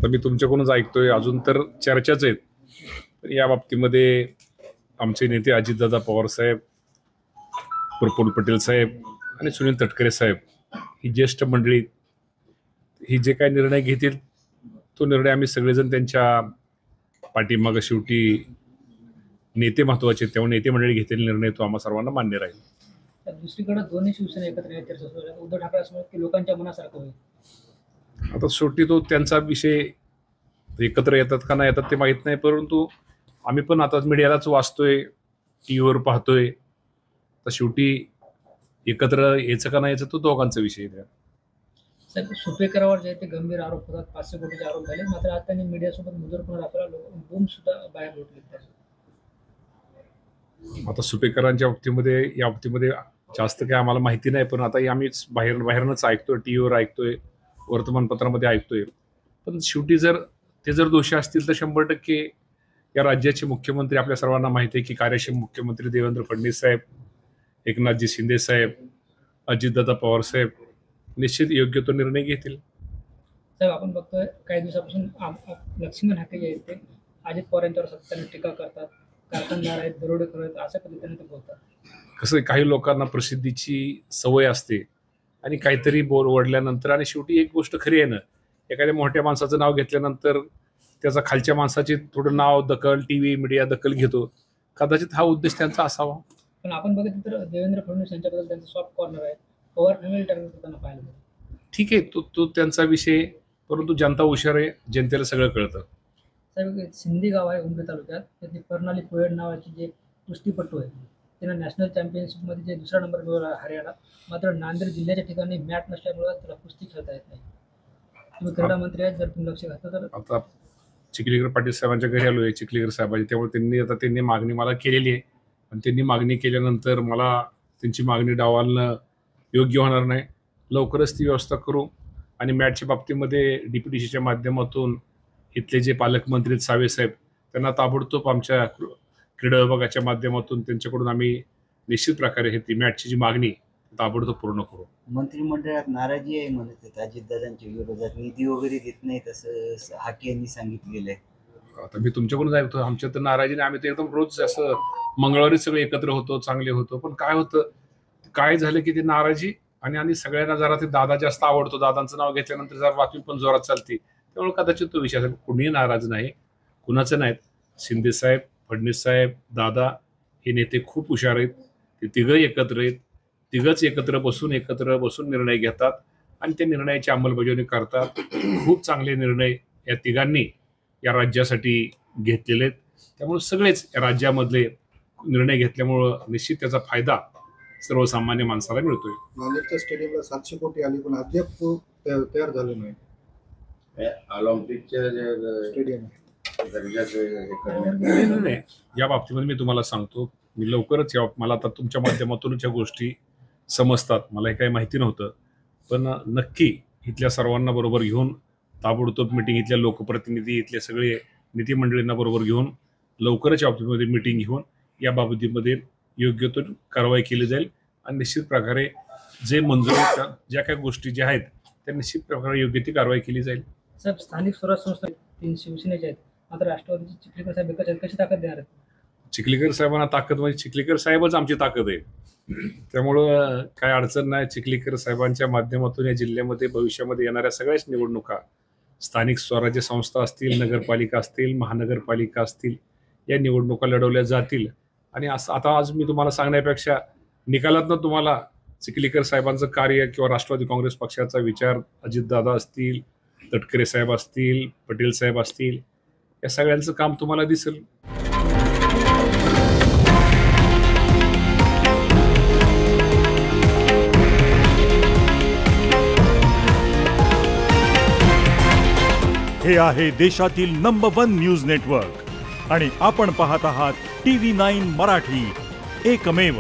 आता मी तुमच्याकडूनच ऐकतोय, अजून तर चर्चाच आहेत. पण या बाबतीमध्ये आमचे नेते अजितदादा पवार साहेब, प्रफुल्ल पटेल साहेब आणि सुनील तटकरे साहेब ही ज्येष्ठ मंडळी, ही जे काही निर्णय घेतील तो निर्णय आम्ही सगळेजण त्यांच्या पाठीमागं, शेवटी नेते महत्वाचे, तेव्हा नेते मंडळी घेतलेला निर्णय तो आम्हा सर्वांना मान्य राहील. दुसरीकडे दोन्ही शिवसेना एकत्र येण्याची चर्चा, उद्धव ठाकरे असं की लोकांच्या मनासारखं होईल. आता शेवटी तो त्यांचा विषय, एकत्र येतात का नाही येतात ते माहीत नाही, परंतु आम्ही पण आता मीडियालाच वाचतोय, टीव्हीवर पाहतोय, तर शेवटी एकत्र यायचं का नाही यायचं तो दोघांचा विषय आहे. साहेब, सुपेकरावर जे ते गंभीर आरोप होतात, 500 कोटीचे आरोप झाले, मात्र आज त्यांनी मीडियासोबत मुजोरपणा दाखवला, बूम सुद्धा बाहेर लोटले. आता सुपेकरांच्या बाबतीमध्ये, या बाबतीमध्ये जास्त काही आम्हाला माहिती नाही, पण आता आम्ही बाहेरनच ऐकतोय, टीव्हीवर ऐकतोय, वर्तमानपत्रामध्ये ऐकतोय. पण शेवटी जर ते दोषी असतील तर 100% या राज्याचे मुख्यमंत्री, आपल्या सर्वांना माहिती आहे की कार्यक्षम मुख्यमंत्री देवेंद्र फडणवीस साहेब, एकनाथजी शिंदे साहेब, अजितदादा पवार साहेब निश्चित योग्य तो निर्णय घेतील. साहेब, आपण बघतोय काही दिवसापासून लक्ष्मण हाके जे आहेत ते अजित पवार यांच्यावर सत्याने टीका करतात, कारखानदार आहेत, दरोडेखोर आहेत, अशा पद्धतीने ते बोलतात. कसं, काही लोकांना प्रसिद्धीची सवय असते आणि काहीतरी बोल ओढल्यानंतर, आणि शेवटी एक गोष्ट खरी आहे ना, एखाद्या मोठ्या माणसाचं नाव घेतल्यानंतर त्याचा खालच्या माणसाचे थोडं नाव दखल, टीव्ही मीडिया दखल घेतो. कदाचित हा उद्देश त्यांचा असावा. पण आपण बघितलं तर देवेंद्र फडणवीस यांच्याबद्दल त्यांचं सॉफ्ट कॉर्नर आहे, पवार फॅमिली टार्गेट करताना पाहिलं. ठीक आहे, तो त्यांचा विषय, परंतु जनता हुशार आहे, जनतेला सगळं कळतं. साहेब, सिंधी गाव आहे उमरी तालुक्यात, त्यातली प्रणाली पोयड नावाची जे कुस्तीपटू आहे, त्यानं नॅशनल चॅम्पियनशिपमध्ये जे 2रा नंबर मिळवला हरियाणा. मात्र नांदेड जिल्ह्याच्या ठिकाणी मॅट नसल्यामुळे त्याला कुस्ती खेळता येत नाही. तुम्ही क्रीडा मंत्री आहेत, जर तुम्ही लक्ष घातलं तर. आता चिखलीकर पाटील साहेबांच्या घरी आलो आहे, चिखलीकर साहेबांची, त्यामुळे त्यांनी मागणी मला केलेली आहे. पण त्यांनी मागणी केल्यानंतर मला त्यांची मागणी डावलणं योग्य होणार नाही. लवकरच ती व्यवस्था करू. आणि मॅटच्या बाबतीमध्ये DPTCच्या माध्यमातून इथले जे पालकमंत्री सावे साहेब, त्यांना ताबडतोब आमच्या क्रीडा विभागाच्या माध्यमातून त्यांच्याकडून आम्ही निश्चित प्रकारे ती मॅटची जी मागणी ताबडतोब पूर्ण करू. मंत्रिमंडळात नाराजी आहे म्हणत अजितदादांच्या विरोधात, निधी वगैरे देत नाही असं हाके यांनी सांगितलेलं आहे. आता मी तुमच्याकडून ऐकतो, आमच्या तर नाराजी नाही, आम्ही तर एकदम रोज असं मंगळवारी सगळे एकत्र होतो, चांगले होतो. पण काय होतं, काय झालं की ती नाराजी, आणि सगळ्यांना जरा ते दादा जास्त आवडतो, दादांचं नाव घेतल्यानंतर जरा बातमी पण जोरात चालते, त्यामुळे कदाचित तो विषय असेल. कुणीही नाराज नाही, कुणाचं नाहीत. शिंदे साहेब, फडणवीस साहेब, दादा हे नेते खूप हुशार आहेत. ते तिघं एकत्र आहेत, तिघंच एकत्र बसून निर्णय घेतात आणि त्या निर्णयाची अंमलबजावणी करतात. खूप चांगले निर्णय या तिघांनी या राज्यासाठी घेतलेले आहेत. त्यामुळे सगळेच या राज्यामधले निर्णय घेतल्यामुळं निश्चित त्याचा फायदा सर्वसामान्य माणसाला मिळतोय. नांदेडच्या स्टेडियमला 700 कोटी आली, पण अद्याप तो तयार झाले नाही. ऑलिम्पिकच्या स्टेडियम नाही, या बाबतीमध्ये मी तुम्हाला सांगतो, मी लवकरच मला आता तुमच्या माध्यमातूनच या गोष्टी समजतात. मला हे काही माहिती नव्हतं, पण नक्की इथल्या सर्वांना बरोबर घेऊन ताबडतोब मिटिंग, इथल्या लोकप्रतिनिधी, इथले सगळे नीती मंडळींना बरोबर घेऊन लवकरच या बाबतीमध्ये मिटिंग घेऊन या बाबतीमध्ये योग्य तो कारवाई केली जाईल. आणि निश्चित प्रकारे जे मंजूर ज्या काही गोष्टी ज्या आहेत त्या निश्चित प्रकारे योग्य ती कारवाई केली जाईल. साहेब, स्थानिक स्वराज्य संस्था 3 शिवसेनेच्या आहेत, मात्र राष्ट्रवादीचे चिखलीकर साहेब एकच आहेत, कशी ताकद देणार आहेत? चिखलीकर साहेबांना ताकद म्हणजे चिखलीकर साहेबच आमची ताकद आहे, त्यामुळं काय अडचण नाही. चिखलीकर साहेबांच्या माध्यमातून या जिल्ह्यामध्ये भविष्यामध्ये येणाऱ्या सगळ्याच निवडणुका, स्थानिक स्वराज्य संस्था असतील, नगरपालिका असतील, महानगरपालिका असतील, या निवडणुका लढवल्या जातील. आणि असं आता आज मी तुम्हाला सांगण्यापेक्षा निकालातनं तुम्हाला चिखलीकर साहेबांचं कार्य किंवा राष्ट्रवादी काँग्रेस पक्षाचा विचार, अजितदादा असतील, तटकरे साहेब असतील, पटेल साहेब असतील, या सगळ्यांचं काम तुम्हाला दिसेल. हे आहे देशातील नंबर 1 न्यूज नेटवर्क आणि आपण पाहत आहात TV9 मराठी, एकमेव.